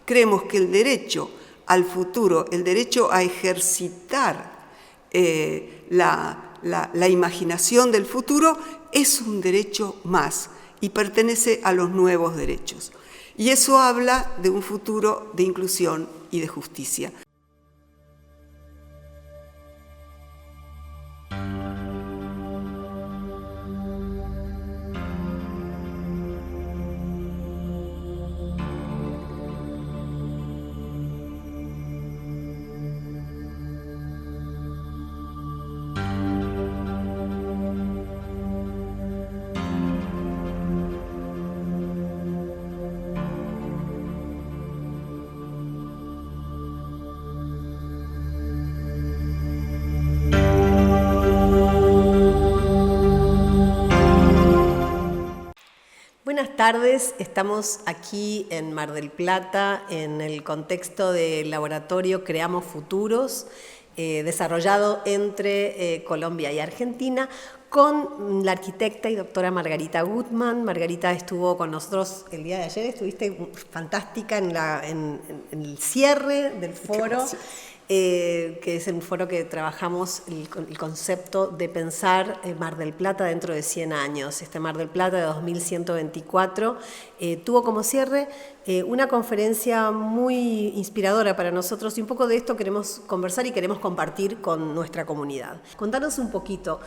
Creemos que el derecho al futuro, el derecho a ejercitar la imaginación del futuro, es un derecho más y pertenece a los nuevos derechos. Y eso habla de un futuro de inclusión y de justicia. Buenas tardes, estamos aquí en Mar del Plata en el contexto del laboratorio Creamos Futuros, desarrollado entre Colombia y Argentina, con la arquitecta y doctora Margarita Gutman. Margarita estuvo con nosotros el día de ayer, estuviste fantástica en el cierre del foro. Que es un foro que trabajamos el concepto de pensar Mar del Plata dentro de 100 años. Este Mar del Plata de 2124 tuvo como cierre una conferencia muy inspiradora para nosotros, y un poco de esto queremos conversar y queremos compartir con nuestra comunidad. Contanos un poquito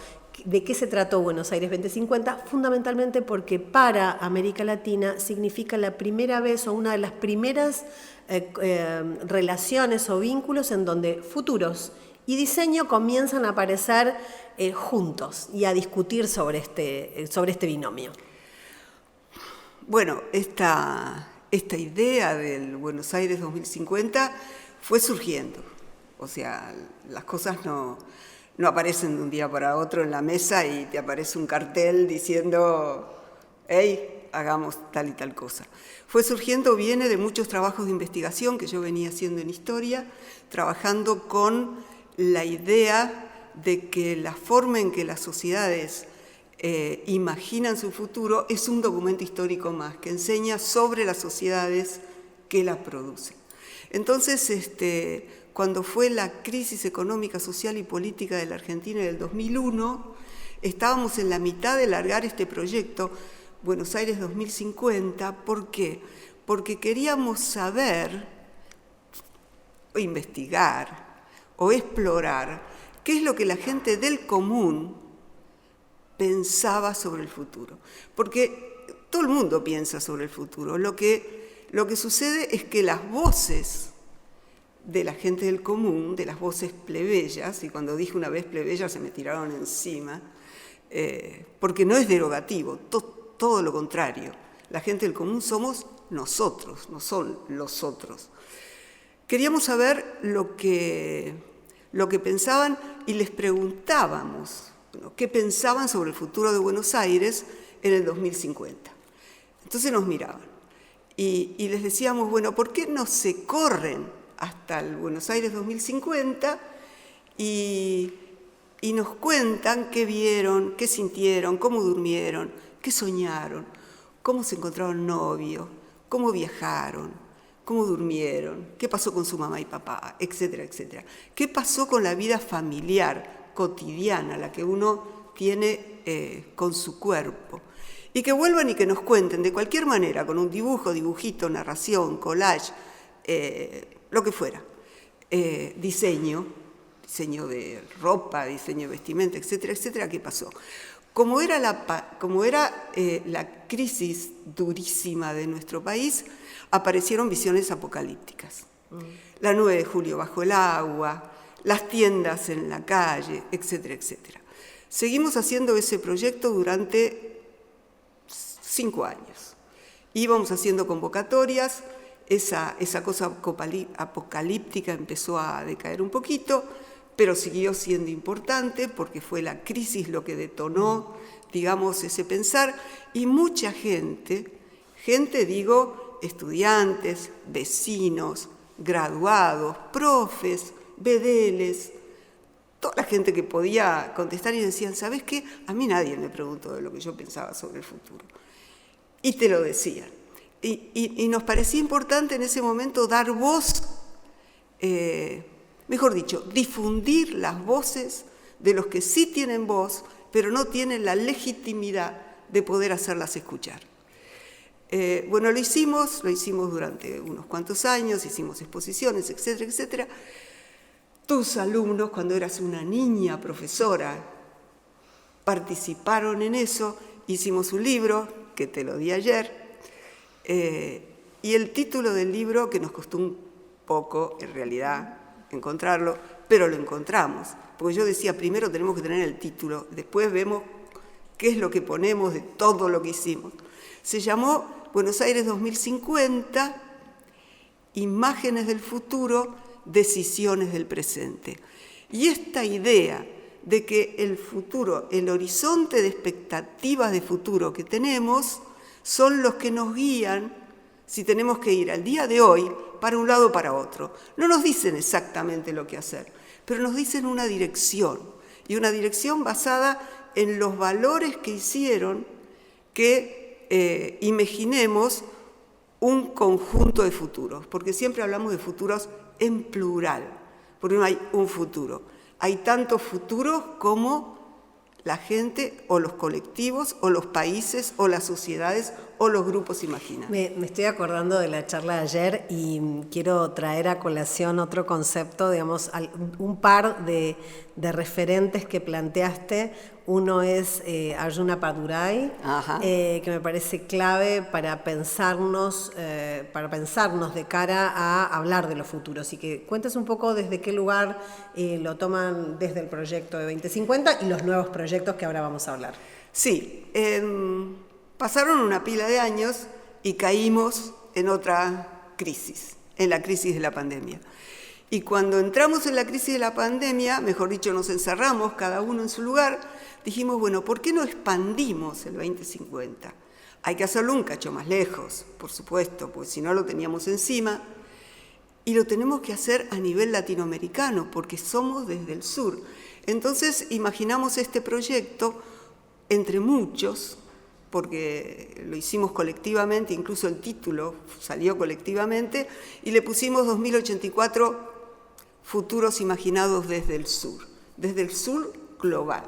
de qué se trató Buenos Aires 2050, fundamentalmente porque para América Latina significa la primera vez o una de las primeras relaciones o vínculos en donde futuros y diseño comienzan a aparecer juntos y a discutir sobre este binomio. Bueno, esta idea del Buenos Aires 2050 fue surgiendo. O sea, las cosas no aparecen de un día para otro en la mesa y te aparece un cartel diciendo, hey, hagamos tal y tal cosa. Fue surgiendo, viene de muchos trabajos de investigación que yo venía haciendo en historia, trabajando con la idea de que la forma en que las sociedades imaginan su futuro es un documento histórico más, que enseña sobre las sociedades que las producen. Entonces, cuando fue la crisis económica, social y política de la Argentina del 2001, estábamos en la mitad de largar este proyecto Buenos Aires 2050, ¿por qué? Porque queríamos saber, o investigar, o explorar qué es lo que la gente del común pensaba sobre el futuro. Porque todo el mundo piensa sobre el futuro. Lo que sucede es que las voces de la gente del común, de las voces plebeyas, y cuando dije una vez plebeyas se me tiraron encima, porque no es derogativo, todo lo contrario. La gente del común somos nosotros, no son los otros. Queríamos saber lo que pensaban y les preguntábamos qué pensaban sobre el futuro de Buenos Aires en el 2050. Entonces nos miraban y les decíamos, bueno, ¿por qué no se corren hasta el Buenos Aires 2050 y nos cuentan qué vieron, qué sintieron, cómo durmieron, qué soñaron, cómo se encontraron novios, cómo viajaron, cómo durmieron, qué pasó con su mamá y papá, etcétera, etcétera? ¿Qué pasó con la vida familiar, cotidiana, la que uno tiene con su cuerpo? Y que vuelvan y que nos cuenten de cualquier manera, con un dibujo, dibujito, narración, collage, lo que fuera, diseño de ropa, diseño de vestimenta, etcétera, etcétera, ¿qué pasó? Como era la crisis durísima de nuestro país, aparecieron visiones apocalípticas. La 9 de julio bajo el agua, las tiendas en la calle, etcétera, etcétera. Seguimos haciendo ese proyecto durante 5 años. Íbamos haciendo convocatorias, esa cosa apocalíptica empezó a decaer un poquito, pero siguió siendo importante porque fue la crisis lo que detonó, digamos, ese pensar, y mucha gente digo, estudiantes, vecinos, graduados, profes, bedeles, toda la gente que podía contestar y decían, ¿sabes qué? A mí nadie me preguntó de lo que yo pensaba sobre el futuro. Y te lo decían. y nos parecía importante en ese momento dar voz, mejor dicho, difundir las voces de los que sí tienen voz, pero no tienen la legitimidad de poder hacerlas escuchar. Bueno, lo hicimos durante unos cuantos años, hicimos exposiciones, etcétera, etcétera. Tus alumnos, cuando eras una niña profesora, participaron en eso, hicimos un libro, que te lo di ayer, y el título del libro, que nos costó un poco, en realidad, encontrarlo, pero lo encontramos, porque yo decía, primero tenemos que tener el título, después vemos qué es lo que ponemos de todo lo que hicimos. Se llamó Buenos Aires 2050, Imágenes del futuro, decisiones del presente. Y esta idea de que el futuro, el horizonte de expectativas de futuro que tenemos, son los que nos guían si tenemos que ir al día de hoy para un lado o para otro. No nos dicen exactamente lo que hacer, pero nos dicen una dirección, y una dirección basada en los valores que hicieron que imaginemos un conjunto de futuros, porque siempre hablamos de futuros en plural, porque no hay un futuro. Hay tantos futuros como la gente o los colectivos o los países o las sociedades o los grupos imaginan. Me estoy acordando de la charla de ayer y quiero traer a colación otro concepto, digamos, un par de referentes que planteaste. Uno es Arjuna Padurai, que me parece clave para pensarnos de cara a hablar de los futuros. Así que cuéntanos un poco desde qué lugar lo toman desde el proyecto de 2050 y los nuevos proyectos que ahora vamos a hablar. Sí, pasaron una pila de años y caímos en otra crisis, en la crisis de la pandemia. Y cuando entramos en la crisis de la pandemia, mejor dicho, nos encerramos cada uno en su lugar, dijimos, bueno, ¿por qué no expandimos el 2050? Hay que hacerlo un cacho más lejos, por supuesto, pues si no lo teníamos encima. Y lo tenemos que hacer a nivel latinoamericano, porque somos desde el sur. Entonces imaginamos este proyecto entre muchos, porque lo hicimos colectivamente, incluso el título salió colectivamente, y le pusimos 2084 futuros imaginados desde el sur global.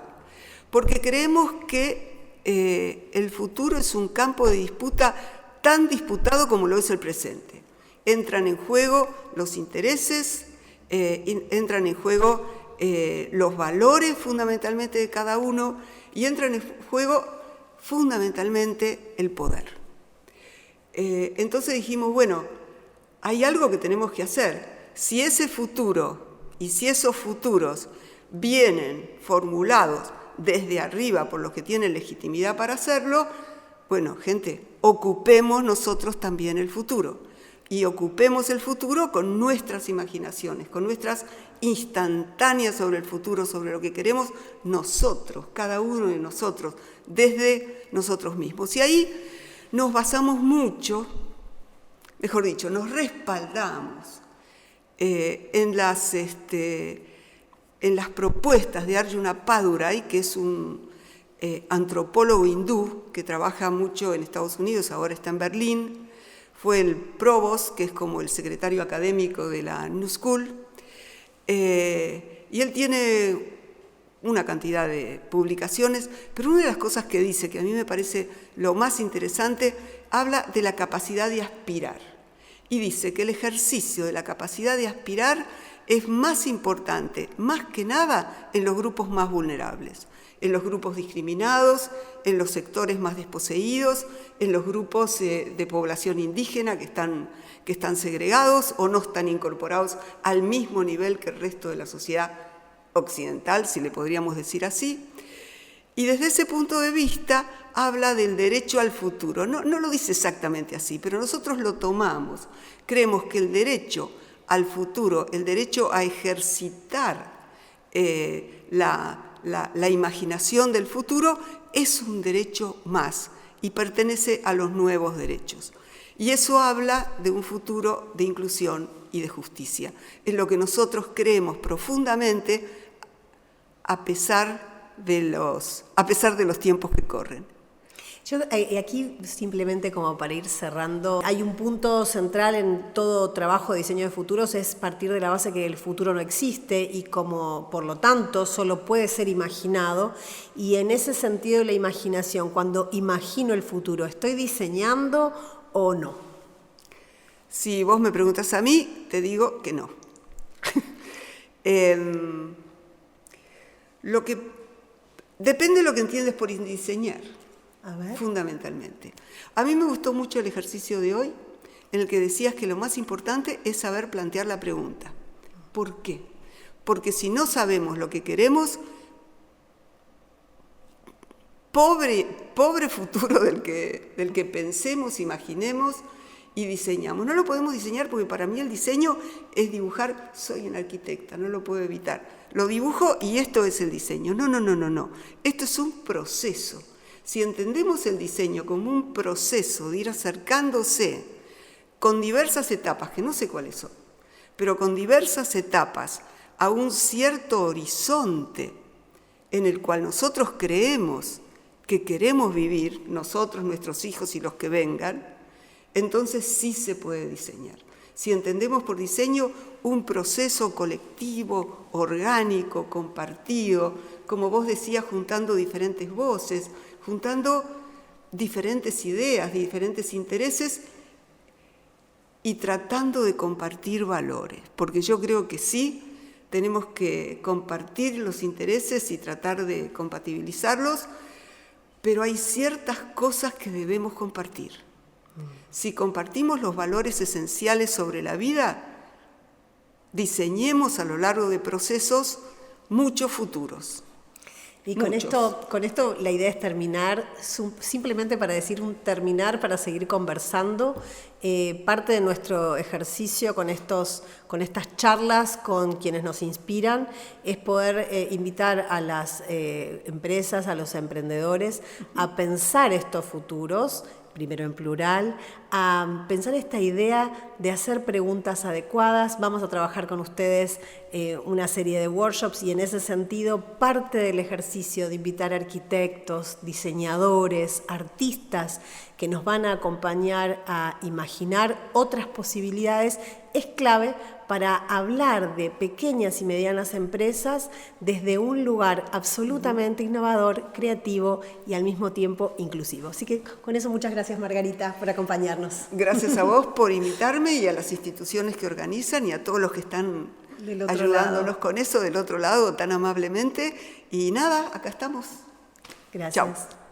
Porque creemos que el futuro es un campo de disputa tan disputado como lo es el presente. Entran en juego los intereses, entran en juego los valores fundamentalmente de cada uno y entran en juego fundamentalmente el poder. Entonces dijimos, bueno, hay algo que tenemos que hacer. Si ese futuro y si esos futuros vienen formulados desde arriba por los que tienen legitimidad para hacerlo, bueno, gente, ocupemos nosotros también el futuro. Y ocupemos el futuro con nuestras imaginaciones, con nuestras instantáneas sobre el futuro, sobre lo que queremos nosotros, cada uno de nosotros, desde nosotros mismos. Y ahí nos basamos mucho, mejor dicho, nos respaldamos en las propuestas de Arjuna Padurai, que es un antropólogo hindú que trabaja mucho en Estados Unidos, ahora está en Berlín. Fue el provost, que es como el secretario académico de la New School, y él tiene una cantidad de publicaciones, pero una de las cosas que dice, que a mí me parece lo más interesante, habla de la capacidad de aspirar. Y dice que el ejercicio de la capacidad de aspirar es más importante, más que nada, en los grupos más vulnerables, en los grupos discriminados, en los sectores más desposeídos, en los grupos de población indígena que están segregados o no están incorporados al mismo nivel que el resto de la sociedad occidental, si le podríamos decir así. Y desde ese punto de vista habla del derecho al futuro. No lo dice exactamente así, pero nosotros lo tomamos. Creemos que el derecho al futuro, el derecho a ejercitar la imaginación del futuro es un derecho más y pertenece a los nuevos derechos. Y eso habla de un futuro de inclusión y de justicia. Es lo que nosotros creemos profundamente a pesar de los tiempos que corren. Yo aquí, simplemente como para ir cerrando, hay un punto central en todo trabajo de diseño de futuros, es partir de la base que el futuro no existe y como por lo tanto solo puede ser imaginado, y en ese sentido la imaginación, cuando imagino el futuro, ¿estoy diseñando o no? Si vos me preguntas a mí, te digo que no. Depende de lo que entiendes por diseñar. A ver. Fundamentalmente. A mí me gustó mucho el ejercicio de hoy, en el que decías que lo más importante es saber plantear la pregunta. ¿Por qué? Porque si no sabemos lo que queremos, pobre futuro del que pensemos, imaginemos y diseñamos. No lo podemos diseñar porque para mí el diseño es dibujar. Soy una arquitecta, no lo puedo evitar. Lo dibujo y esto es el diseño. No. Esto es un proceso. Si entendemos el diseño como un proceso de ir acercándose con diversas etapas, que no sé cuáles son, pero con diversas etapas a un cierto horizonte en el cual nosotros creemos que queremos vivir, nosotros, nuestros hijos y los que vengan, entonces sí se puede diseñar. Si entendemos por diseño un proceso colectivo, orgánico, compartido, como vos decías, juntando diferentes voces, juntando diferentes ideas, diferentes intereses y tratando de compartir valores, porque yo creo que sí, tenemos que compartir los intereses y tratar de compatibilizarlos, pero hay ciertas cosas que debemos compartir. Si compartimos los valores esenciales sobre la vida, diseñemos a lo largo de procesos muchos futuros. Y con esto la idea es terminar, simplemente para decir terminar, para seguir conversando. Parte de nuestro ejercicio con estas charlas con quienes nos inspiran es poder invitar a las empresas, a los emprendedores, a pensar estos futuros, primero en plural, a pensar esta idea de hacer preguntas adecuadas. Vamos a trabajar con ustedes una serie de workshops y en ese sentido parte del ejercicio de invitar arquitectos, diseñadores, artistas que nos van a acompañar a imaginar otras posibilidades es clave para hablar de pequeñas y medianas empresas desde un lugar absolutamente innovador, creativo y al mismo tiempo inclusivo. Así que con eso muchas gracias, Margarita, por acompañarnos. Gracias a vos por invitarme y a las instituciones que organizan y a todos los que están ayudándonos con eso del otro lado tan amablemente. Y nada, acá estamos. Gracias. Chao.